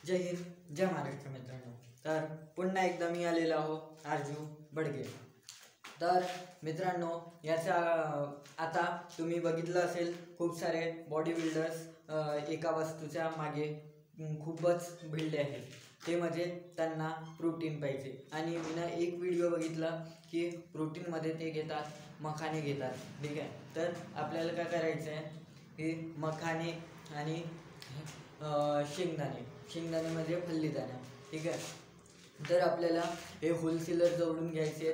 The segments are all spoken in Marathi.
जय हिंद, जय महाराष्ट्र मित्रांनो. तर पुन्हा एकदा मी आलेलो आहो आरजू बडगे. तर मित्रांनो, याचा आता तुम्ही बघितलं असेल खूप सारे बॉडी बिल्डर्स एका वस्तूच्या मागे खूपच भिडले आहेत. ते म्हणजे त्यांना प्रोटीन पाहिजे. आणि मी एक व्हिडिओ बघितला की प्रोटीनमध्ये ते घेतात मखाने घेतात. ठीक आहे, तर आपल्याला काय करायचं आहे की मखाने आणि शेंगदाणे फल्लीदाणे. ठीक आहे, तर आपल्याला हे होलसेलर जवळून घ्यायचे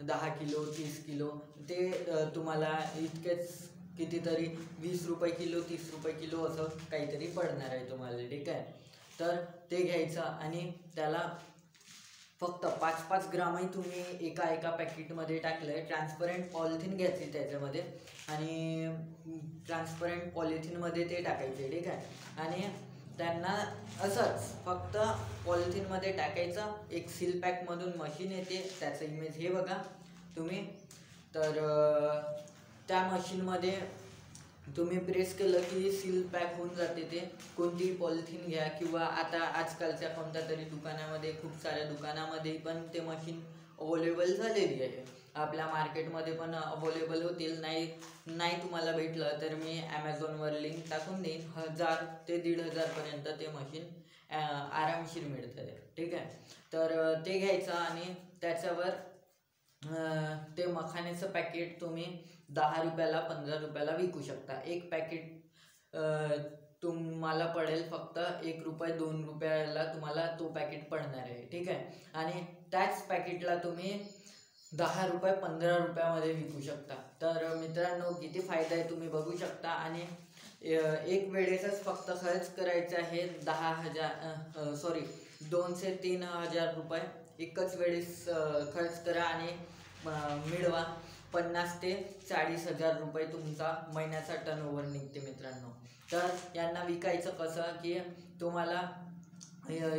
10 किलो 30 किलो. ते तुम्हाला इतकेच कितीतरी 20 रुपये किलो 30 रुपये किलो असं काहीतरी पडणार आहे तुम्हाला. ठीक आहे, तर ते घ्यायचं आणि त्याला फक्त 5-5 ग्रामही तुम्ही एका पॅकेटमध्ये टाकलं आहे. ट्रान्सपरंट पॉलिथिन घ्यायची त्याच्यामध्ये आणि ट्रान्सपरंट पॉलिथिनमध्ये ते टाकायचे. ठीक आहे, आणि त्यांना असंच फक्त पॉलिथिनमध्ये टाकायचं. एक सील पॅकमधून मशीन येते, त्याचं इमेज हे बघा तुम्ही. तर त्या मशीनमध्ये तुम्ही प्रेस केलं की सील पॅक होऊन जाते. ते कोणतीही पॉलिथिन घ्या किंवा आता आजकालच्या कोणत्या तरी दुकानामध्ये, खूप साऱ्या दुकानामध्ये पण ते मशीन अवेलेबल झालेली आहे. आपल्या मार्केटमध्ये पण अवेलेबल होतील. नाही तुम्हाला भेटलं तर मी ॲमेझॉनवर लिंक टाकून देईन. 1000 ते 1500 पर्यंत ते मशीन आरामशीर मिळतं आहे. ठीक आहे, तर ते घ्यायचं आणि त्याच्यावर ते मखाण्याचं पॅकेट तुम्ही 10 रुपयाला 15 रुपयाला विकू शकता. एक पॅकेट तुम्हाला पडेल फक्त 1 रुपये 2 रुपयाला तुम्हाला तो पॅकेट पडणार आहे. ठीक आहे, आणि त्याच पॅकेटला तुम्ही 10 रुपये 15 रुपयामध्ये विकू शकता. तर मित्रांनो, किती फायदा आहे तुम्ही बघू शकता. आणि एक वेळेसच फक्त खर्च करायचं आहे 2 ते 3 हजार रुपये. एकच वेळेस खर्च करा आणि मिळवा 50 ते 40 हजार रुपये तुमचा महिन्याचा टर्नओव्हर निघते मित्रांनो. तर यांना विकायचं कसं की तुम्हाला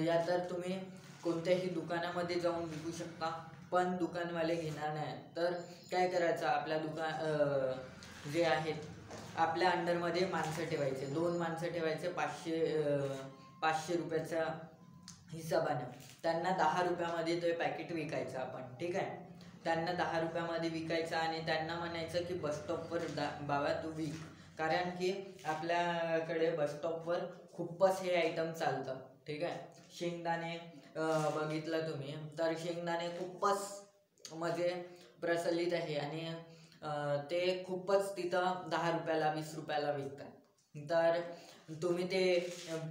या तर तुम्ही कोणत्याही दुकानामध्ये जाऊन विकू शकता, पण दुकानवाले घेणार नाही. तर काय करायचं, आपल्या जे आहेत आपल्या अंडरमध्ये माणसं ठेवायचे. 2 माणसं ठेवायचे 500 रुपयाच्या हिशोबाने. त्यांना 10 रुपयामध्ये ते पॅकेट विकायचं आपण. ठीक आहे, त्यांना 10 रुपयामध्ये विकायचं आणि त्यांना म्हणायचं की बसस्टॉपवर बाबा तू विक. कारण की आपल्याकडे बसस्टॉपवर खूपच हे आयटम चालतं. ठीक आहे, शेंगदाणे बघितलं तुम्ही तर शेंगदाणे खूपच म्हणजे प्रचलित आहे आणि ते खूपच तिथं 10 रुपयाला 20 रुपयाला विकतात. तर तुम्ही ते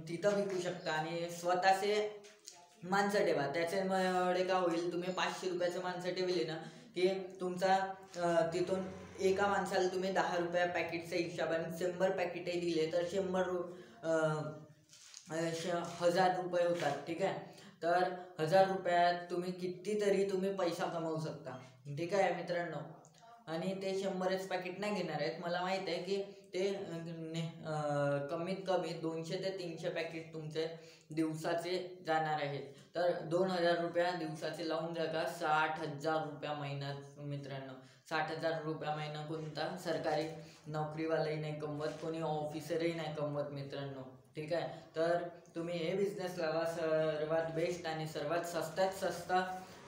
तिथं विकू शकता आणि स्वतःचे माणसं ठेवा. त्याच्यामुळे काय होईल, तुम्ही 500 रुपयाचे माणसं ठेवली ना की तुमचा तिथून एका माणसाला तुम्ही 10 रुपया पॅकेटच्या हिशोबाने 100 पॅकेटही दिले तर 1000 रुपये होतात. ठीक आहे, तर 1000 रुपयात तुम्ही कितीतरी तुम्ही पैसा कमवू शकता. ठीक आहे मित्रांनो, आणि ते 100च पॅकेट नाही घेणार आहेत. मला माहीत आहे की ते कमीत कमी 200 ते 300 पॅकेट तुमचे दिवसाचे जाणार आहेत. तर 2000 रुपया दिवसाचे लावून द्या का 60,000 रुपया महिन्यात मित्रांनो. 60,000 रुपया महिना कोणता सरकारी नोकरीवालाही नाही कमवत, कोणी ऑफिसरही नाही कमवत मित्रांनो. ठीक आहे, तर तुम्ही हे बिझनेस लावा. सर्वात बेस्ट आणि सर्वात स्वस्तात स्वस्त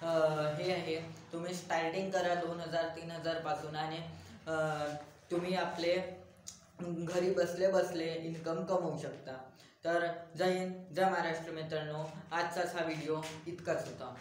हे आहे. तुम्ही स्टार्टिंग करा 2000-3000 पासून आणि तुम्ही आपले घरी बसले इन्कम कमवू शकता. तर जय हिंद, जय महाराष्ट्र मित्रांनो. आजचाच हा व्हिडिओ इतकाच होता.